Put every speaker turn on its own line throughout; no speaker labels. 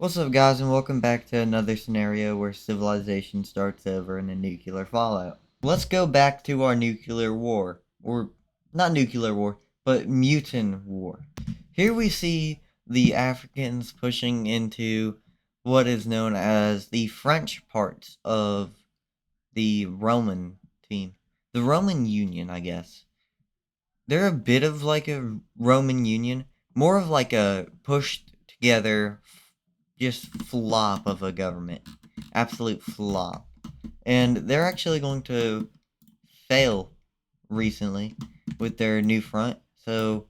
What's up, guys, and welcome back to another scenario where civilization starts over in a nuclear fallout. Let's go back to our nuclear war, or not nuclear war, but mutant war. Here we see the Africans pushing into what is known as the French parts of the Roman team. The Roman Union, I guess. They're a bit of like a Roman Union, more of like a pushed together just flop of a government. Absolute flop. And they're actually going to fail recently with their new front. So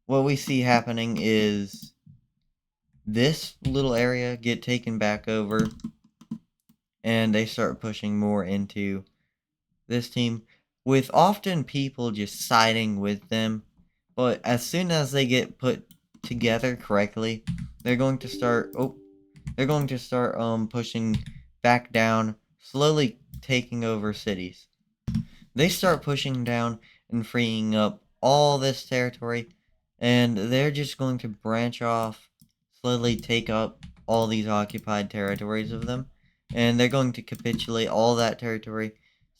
what we see happening is this little area get taken back over and they start pushing more into this team with often people just siding with them. But as soon as they get put together correctly, they're going to start pushing back down, slowly taking over cities. They start pushing down and freeing up all this territory, and they're just going to branch off, slowly take up all these occupied territories of them, and they're going to capitulate all that territory,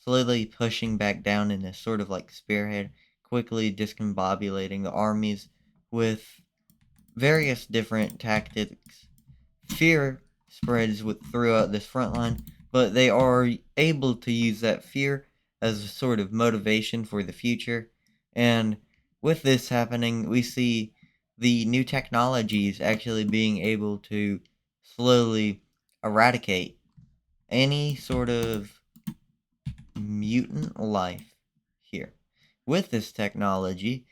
slowly pushing back down in a sort of like spearhead, quickly discombobulating the armies with various different tactics. Fear spreads throughout this front line, but they are able to use that fear as a sort of motivation for the future. And with this happening, we see the new technologies actually being able to slowly eradicate any sort of mutant life here. With this technology,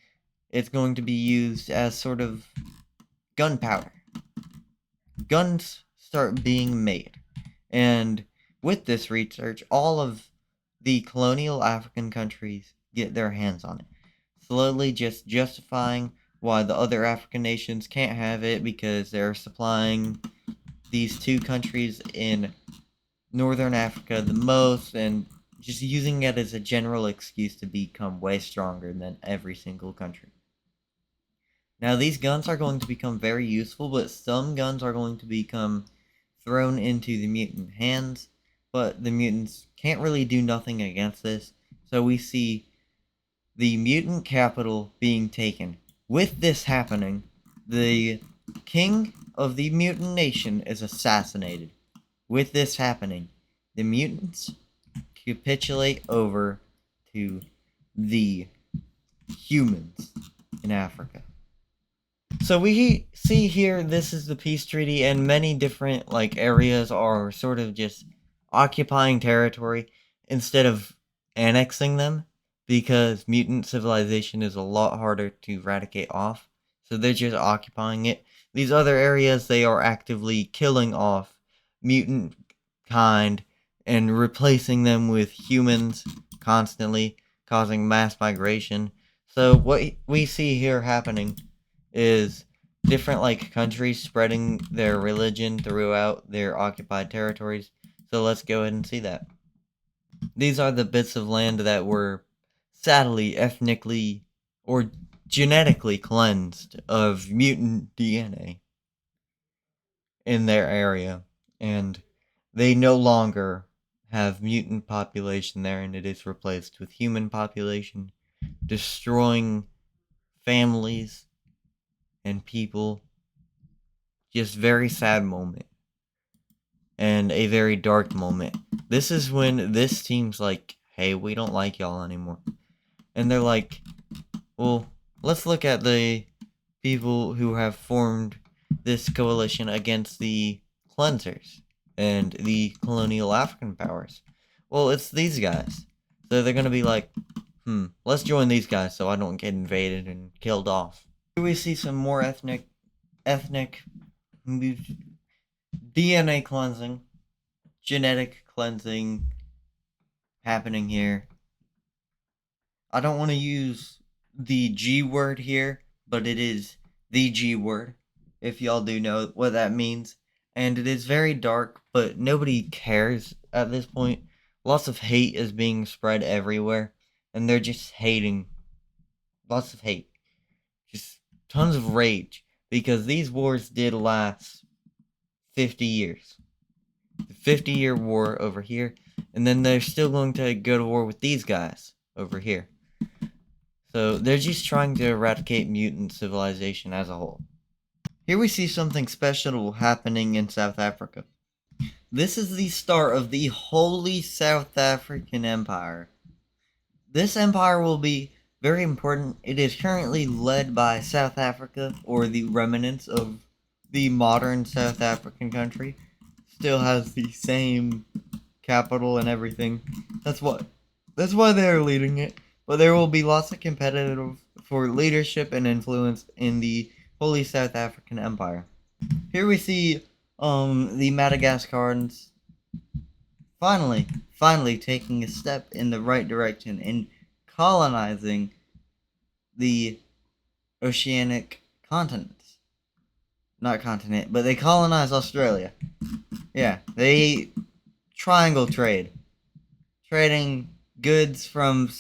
it's going to be used as sort of gunpowder. Guns start being made. And with this research, all of the colonial African countries get their hands on it, slowly just justifying why the other African nations can't have it because they're supplying these two countries in northern Africa the most, and just using it as a general excuse to become way stronger than every single country. Now, these guns are going to become very useful, but some guns are going to become thrown into the mutant hands, but the mutants can't really do nothing against this, so we see the mutant capital being taken. With this happening, the king of the mutant nation is assassinated. With this happening, the mutants capitulate over to the humans in Africa. So we see here this is the peace treaty, and many different like areas are sort of just occupying territory instead of annexing them, because mutant civilization is a lot harder to eradicate off. So they're just occupying it. These other areas, they are actively killing off mutant kind and replacing them with humans constantly, causing mass migration. So what we see here happening is different like countries spreading their religion throughout their occupied territories. So let's go ahead and see that. These are the bits of land that were sadly ethnically or genetically cleansed of mutant DNA in their area, and they no longer have mutant population there, and it is replaced with human population, destroying families and people. Just very sad moment and a very dark moment. This is when this team's like, hey, we don't like y'all anymore. And they're like, well, let's look at the people who have formed this coalition against the cleansers and the colonial African powers. Well, it's these guys. So they're gonna be like, let's join these guys so I don't get invaded and killed off. Here we see some more ethnic DNA cleansing, genetic cleansing happening here. I don't want to use the G word here, but it is the G word, if y'all do know what that means. And it is very dark, but nobody cares at this point. Lots of hate is being spread everywhere, and they're just hating. Lots of hate. Just tons of rage. because these wars did last 50 years. The 50-year war over here, and then they're still going to go to war with these guys over here. So they're just trying to eradicate mutant civilization as a whole. Here we see something special happening in South Africa. This is the start of the Holy South African Empire. This empire will be very important. It is currently led by South Africa, or the remnants of the modern South African country. Still has the same capital and everything. That's why they're leading it. But there will be lots of competitive for leadership and influence in the Holy South African Empire. Here we see the Madagascars finally taking a step in the right direction in colonizing the oceanic continents. Not continent, but they colonize Australia. Yeah, they triangle trade. Trading goods from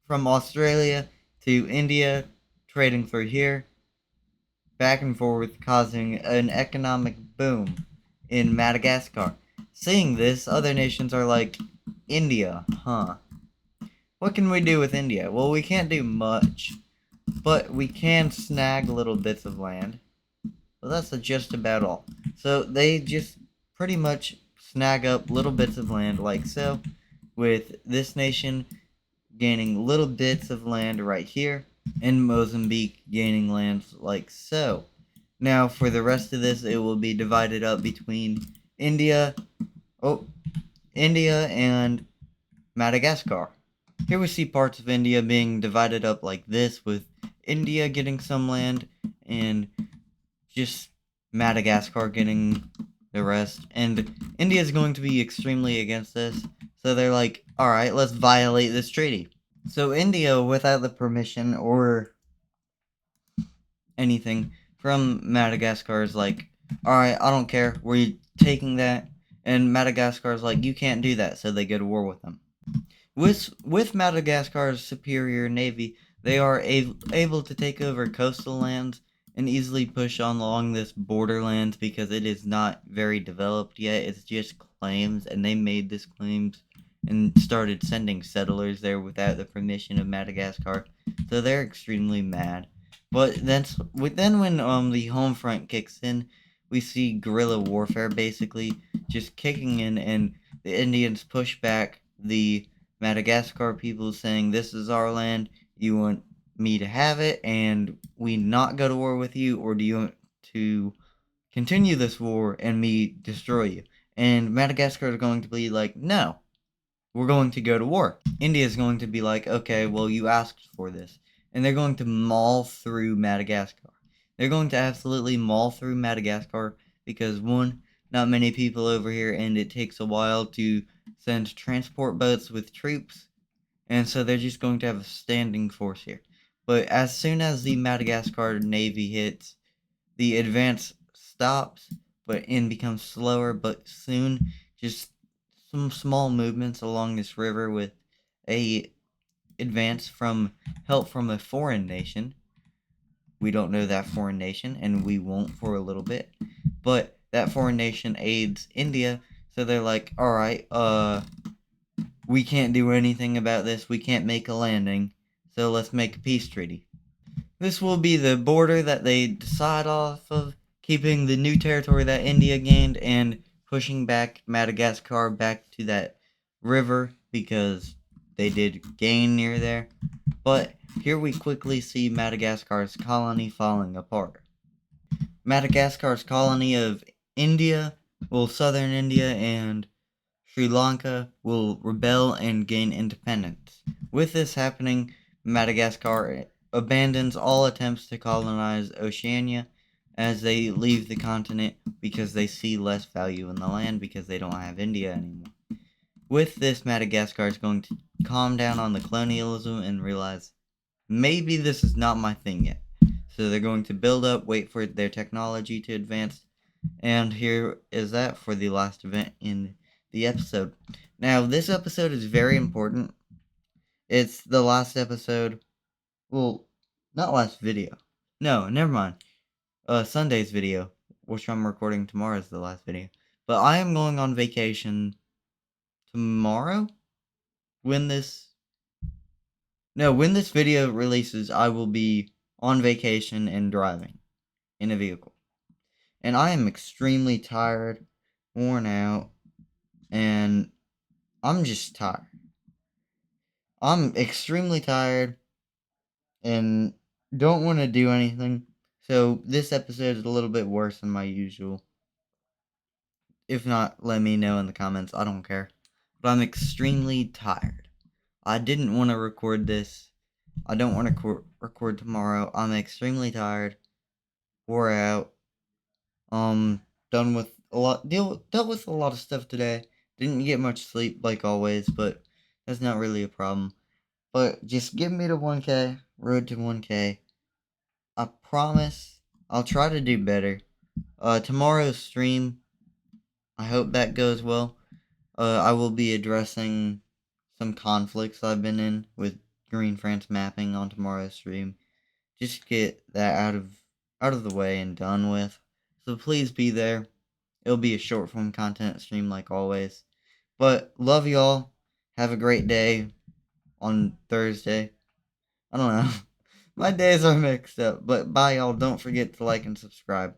Australia to India, trading through here, back and forth, causing an economic boom in Madagascar. Seeing this, other nations are like, India, huh? What can we do with India? Well, we can't do much, but we can snag little bits of land. Well, that's just about all. So they just pretty much snag up little bits of land like so, with this nation gaining little bits of land right here, and Mozambique gaining lands like so. Now, for the rest of this, it will be divided up between India and Madagascar. Here we see parts of India being divided up like this, with India getting some land and just Madagascar getting the rest. And India is going to be extremely against this, so they're like, alright, let's violate this treaty. So India, without the permission or anything from Madagascar, is like, alright, I don't care, we're taking that. And Madagascar is like, you can't do that, so they go to war with them. With Madagascar's superior navy, they are able to take over coastal lands and easily push on along this borderlands because it is not very developed yet. It's just claims, and they made this claims and started sending settlers there without the permission of Madagascar. So they're extremely mad. But then when the home front kicks in, we see guerrilla warfare basically just kicking in, and the Indians push back the Madagascar people, saying, this is our land, you want me to have it and we not go to war with you, or do you want to continue this war and me destroy you? And Madagascar is going to be like, no, we're going to go to war. India is going to be like, okay, well, you asked for this. And they're going to maul through Madagascar. They're going to absolutely maul through Madagascar because, one, not many people over here, and it takes a while to send transport boats with troops, and so they're just going to have a standing force here. But as soon as the Madagascar Navy hits, the advance stops, and becomes slower, but soon just some small movements along this river with a advance from help from a foreign nation. We don't know that foreign nation, and we won't for a little bit. But that foreign nation aids India, so they're like, alright, we can't do anything about this, we can't make a landing, so let's make a peace treaty. This will be the border that they decide off of, keeping the new territory that India gained and pushing back Madagascar back to that river because they did gain near there. But here we quickly see Madagascar's colony falling apart. Madagascar's colony of India, southern India and Sri Lanka will rebel and gain independence. With this happening, Madagascar abandons all attempts to colonize Oceania as they leave the continent because they see less value in the land because they don't have India anymore. With this, Madagascar is going to calm down on the colonialism and realize, maybe this is not my thing yet. So they're going to build up, wait for their technology to advance, and here is that for the last event in the episode. Now, this episode is very important. It's the last episode, well, not last video. No, never mind. Sunday's video, which I'm recording tomorrow, is the last video. But I am going on vacation tomorrow. When this video releases, I will be on vacation and driving in a vehicle. And I am extremely tired, worn out, and I'm just tired. I'm extremely tired and don't want to do anything. So this episode is a little bit worse than my usual. If not, let me know in the comments. I don't care. But I'm extremely tired. I didn't want to record this. I don't want to record tomorrow. I'm extremely tired, wore out. Done with a lot. Dealt with a lot of stuff today. Didn't get much sleep like always, but that's not really a problem. But just give me to 1K. Road to 1K. I promise I'll try to do better. Tomorrow's stream, I hope that goes well. I will be addressing some conflicts I've been in with Green France mapping on tomorrow's stream. Just get that out of the way and done with. So please be there. It'll be a short form content stream like always. But love y'all. Have a great day on Thursday. I don't know. My days are mixed up. But bye y'all. Don't forget to like and subscribe.